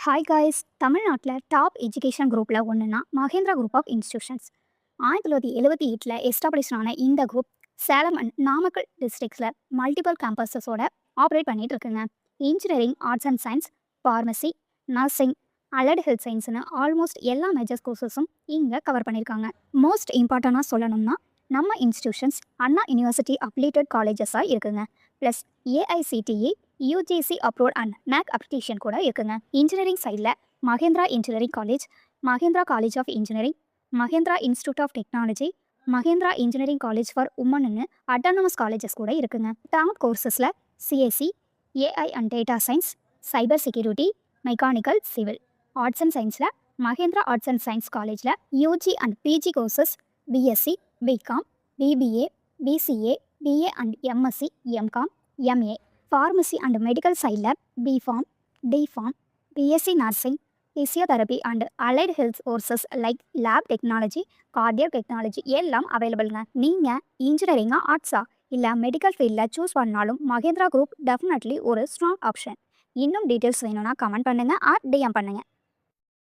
Hi guys, தமிழ்நாட்டில் top education குரூப்பில் ஒன்றுனா Mahendra group of institutions. 1978 establish ஆன இந்த குரூப் சேலம் அண்ட் நாமக்கல் டிஸ்ட்ரிக்ஸில் மல்டிபிள் கேம்பஸஸோட ஆப்ரேட் பண்ணிட்டு இருக்குங்க. Engineering, arts and science, pharmacy, nursing, allied health சயின்ஸ்னு ஆல்மோஸ்ட் எல்லா மேஜர் கோர்சஸும் இங்கே கவர் பண்ணியிருக்காங்க. மோஸ்ட் இம்பார்ட்டண்டாக சொல்லணும்னா நம்ம இன்ஸ்டிடியூஷன்ஸ் அண்ணா யூனிவர்சிட்டி அப்ளேட்டட் காலேஜஸாக இருக்குங்க. Plus AICTE UGC approved and make application கூட இருக்குங்க. இன்ஜினியரிங் சைடில் Mahendra engineering college, Mahendra college of engineering, Mahindra institute of technology, Mahendra engineering college for உமன்னு அட்டானமஸ் காலேஜஸ் கூட இருக்குங்க. டாப் கோர்சஸில் CSC, AI and data science, cyber security, mechanical, civil. Arts and சயின்ஸில் Mahendra arts and science காலேஜில் UG and PG courses BSc, BCom, BBA, BCA, BA and MSc, MCom, MA. Pharmacy and medical சைடில் BPharm, DPharm, BSc nursing, physiotherapy and allied health courses like lab technology, cardiac technology எல்லாம் அவைலபிள்ங்க. நீங்கள் இன்ஜினியரிங்கா, ஆர்ட்ஸா இல்லை medical ஃபீல்டில் choose பண்ணாலும் Mahindra group definitely ஒரு strong option. இன்னும் details வேணும்னா கமெண்ட் பண்ணுங்கள் ஆர் டிஎம் பண்ணுங்கள்.